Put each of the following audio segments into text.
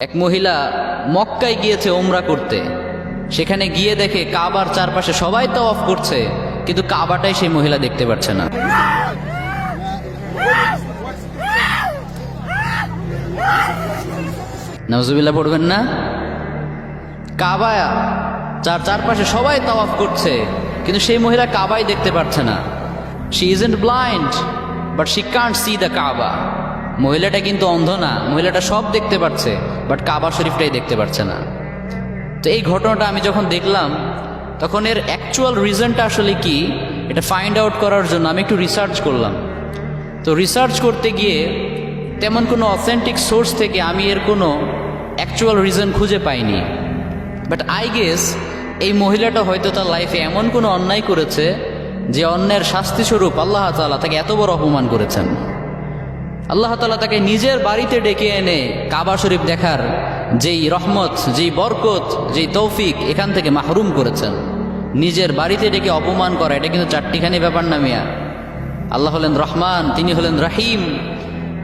এক মহিলা মক্কায় গিয়েছে ওমরা করতে। সেখানে গিয়ে দেখে কাবার চারপাশে সবাই তাওয়াফ করছে, কিন্তু কাবাটাই সেই মহিলা দেখতে পাচ্ছে না। নাউজুবিল্লাহ পড়বেন না? কাবা চারপাশে সবাই তাওয়াফ করছে, কিন্তু সেই মহিলা কাবাই দেখতে পাচ্ছে না। She isn't blind but she can't see the কাবা। মহিলাটা কিন্তু অন্ধ না, মহিলাটা সব দেখতে পাচ্ছে, বাট কাবা শরীফটাই দেখতে পাচ্ছে না। তো এই ঘটনাটা আমি যখন দেখলাম, তখন এর অ্যাকচুয়াল রিজনটা আসলে কি এটা ফাইন্ড আউট করার জন্য আমি একটু রিসার্চ করলাম। তো রিসার্চ করতে গিয়ে তেমন কোনো অথেন্টিক সোর্স থেকে আমি এর কোনো অ্যাকচুয়াল রিজন খুঁজে পাইনি। বাট আই গেস এই মহিলাটা হয়তো তার লাইফে এমন কোনো অন্যায় করেছে যে অন্যের শাস্তিস্বরূপ আল্লাহ তাআলা তাকে এত বড় অপমান করেছেন। আল্লাহ তাআলা তাকে নিজের বাড়িতে ডেকে এনে কাবা শরীফ দেখার যেই রহমত, যেই বরকত, যেই তৌফিক এখান থেকে মাহরুম করেছেন। নিজের বাড়িতে ডেকে অপমান করা, এটা কিন্তু চারটিখানি ব্যাপার না মিয়া। আল্লাহ হলেন রহমান, তিনি হলেন রহিম,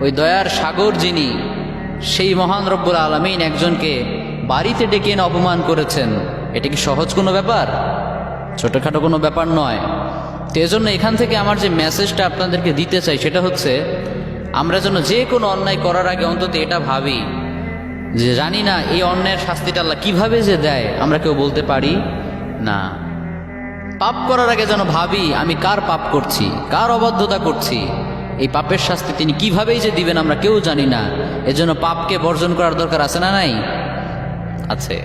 ওই দয়ার সাগর যিনি, সেই মহান রব্বুল আলামিন একজনকে বাড়িতে ডেকে এনে অপমান করেছেন। এটা কি সহজ কোনো ব্যাপার? ছোটোখাটো কোনো ব্যাপার নয়। তো এজন্য এখান থেকে আমার যে মেসেজটা আপনাদেরকে দিতে চাই সেটা হচ্ছে, আমরা যেন যে কোনো অন্যায় করার আগে অন্তত এটা ভাবি যে জানি না এই অন্যায়ের শাস্তিটা আল্লাহ কিভাবে যে দেয়, আমরা কেউ বলতে পারি না। পাপ করার আগে যেন ভাবি আমি কার পাপ করছি, কার অবাধ্যতা করছি, এই পাপের শাস্তি তিনি কিভাবেই যে দিবেন আমরা কেউ জানি না। এজন্য পাপকে বর্জন করার দরকার আছে না নাই? আছে।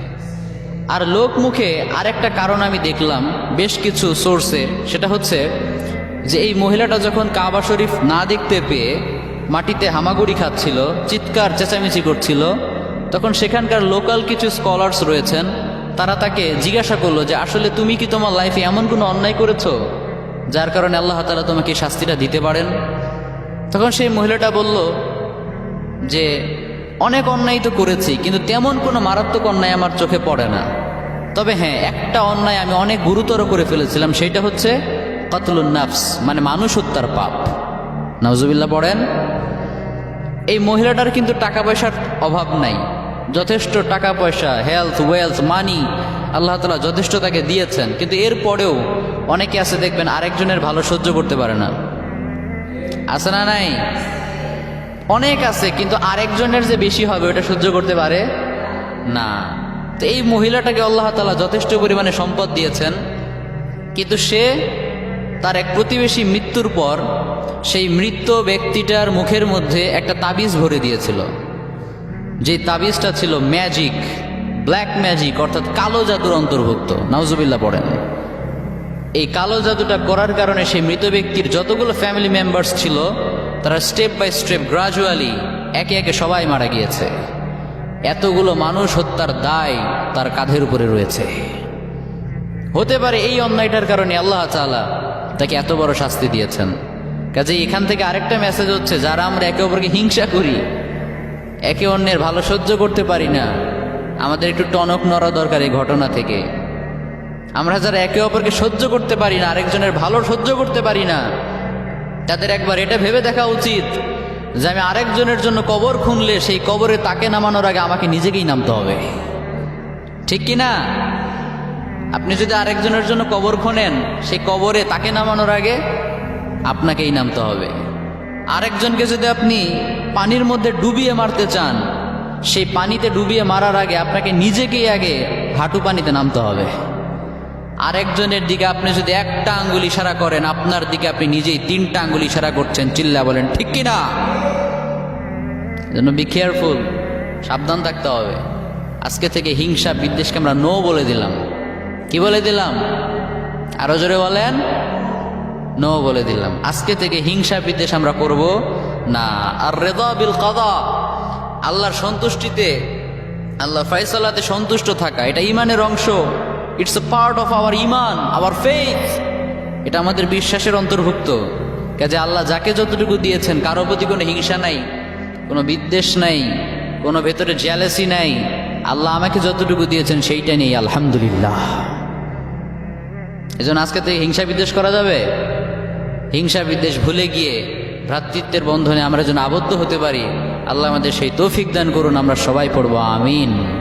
আর লোক মুখে আরেকটা কারণ আমি দেখলাম বেশ কিছু সোর্সে, সেটা হচ্ছে যে এই মহিলাটা যখন কাবা শরীফ না দেখতে পেয়ে মাটিতে হামাগুড়ি খাচ্ছিল, চিৎকার চেঁচামেচি করছিল, তখন সেখানকার লোকাল কিছু স্কলার্স রয়েছেন, তারা তাকে জিজ্ঞাসা করলো যে আসলে তুমি কি তোমার লাইফে এমন কোনো অন্যায় করেছো যার কারণে আল্লাহ তাআলা তোমাকে শাস্তিটা দিতে পারেন? তখন সেই মহিলাটা বলল যে অনেক অন্যায় তো করেছি, কিন্তু তেমন কোনো মারাত্মক অন্যায় আমার চোখে পড়ে না। তবে হ্যাঁ, একটা অন্যায় আমি অনেক গুরুতর করে ফেলেছিলাম, সেইটা হচ্ছে কতলুন নাফস, মানে মানুষ হত্যার পাপ। নাউজুবিল্লাহ পড়েন। এই মহিলাটার কিন্তু টাকা পয়সার অভাব নাই, যথেষ্ট টাকা পয়সা, হেলথ, ওয়েলথ, মানি আল্লাহ তাআলা যথেষ্ট তাকে দিয়েছেন। কিন্তু এরপরেও অনেকে আছে দেখবেন আরেকজনের ভালো সহ্য করতে পারে না। আছে না নাই? অনেক আছে, কিন্তু আরেকজনের যে বেশি হবে ওটা সহ্য করতে পারে না। তো এই মহিলাটাকে আল্লাহ তাআলা যথেষ্ট পরিমাণে সম্পদ দিয়েছেন, কিন্তু সে তার এক প্রতিবেশী মৃত্যুর পর সেই মৃত ব্যক্তিটার মুখের মধ্যে একটা তাবিজ ভরে দিয়েছিল। যে তাবিজটা ছিল ম্যাজিক, ব্ল্যাক ম্যাজিক, অর্থাৎ কালো জাদুর অন্তর্ভুক্ত। নাউজুবিল্লাহ পড়েন। এই কালো জাদুটা করার কারণে সেই মৃত ব্যক্তির যতগুলো ফ্যামিলি মেম্বার্স ছিল তারা স্টেপ বাই স্টেপ গ্রাজুয়ালি একে একে সবাই মারা গিয়েছে। এতগুলো মানুষ হত্যার দায় তার কাঁধের উপরে রয়েছে। হতে পারে এই অন্যায়টার কারণে আল্লাহ তাআলা তাকে এত বড় শাস্তি দিয়েছেন। কাজে এখান থেকে আরেকটা মেসেজ হচ্ছে, যারা আমরা একে অপরকে হিংসা করি, একে অন্যের ভালো সহ্য করতে পারি না, আমাদের একটু টনক নড়া দরকার এই ঘটনা থেকে। আমরা যারা একে অপরকে সহ্য করতে পারি না, আরেকজনের ভালো সহ্য করতে পারি না, তাদের একবার এটা ভেবে দেখা উচিত যে আমি আরেকজনের জন্য কবর খুনলে সেই কবরে তাকে নামানোর আগে আমাকে নিজেকেই নামতে হবে। ঠিক কি না? আপনি যদি আরেকজনের জন্য কবর খোনেন, সেই কবরে তাকে নামানোর আগে আপনাকেই নামতে হবে। আরেকজনকে যদি আপনি পানির মধ্যে ডুবিয়ে মারতে চান, সেই পানিতে ডুবিয়ে মারার আগে আপনাকে নিজেকেই আগে হাঁটু পানিতে নামতে হবে। আরেকজনের দিকে আপনি যদি একটা আঙ্গুল ইশারা করেন, আপনার দিকে আপনি নিজেই 3টা আঙ্গুল ইশারা করছেন। চিল্লা বলেন ঠিক কিনা? যেন বি কেয়ারফুল, সাবধান থাকতে হবে। আজকে থেকে হিংসা বিদ্বেষকে আমরা নো বলে দিলাম। কি বলে দিলাম? আরো জোরে বলেন। নো বলে দিলাম। আজকে থেকে হিংসা বিদ্বেষ আমরা করব না। আর রিদা বিল কাদা, আল্লাহর সন্তুষ্টিতে, আল্লাহর ফয়সালাতে সন্তুষ্ট থাকা, এটা ঈমানের অংশ। It's a part of our ঈমান, আওয়ার ফেথ। এটা আমাদের বিশ্বাসের অন্তর্ভুক্ত। কাজে আল্লাহ যাকে যতটুকু দিয়েছেন, কারো প্রতি কোনো হিংসা নাই, কোনো বিদ্বেষ নাই, কোনো ভেতরে জেলাসি নাই। আল্লাহ আমাকে যতটুকু দিয়েছেন সেইটা নেই, আলহামদুলিল্লাহ। এজন্য আজকে থেকে হিংসা বিদ্বেষ করা যাবে? হিংসা বিদ্বেষ ভুলে গিয়ে ভ্রাতৃত্বের বন্ধনে আমরা যেন আবদ্ধ হতে পারি, আল্লাহ আমাদের সেই তৌফিক দান করুন, আমরা সবাই পড়বো আমিন।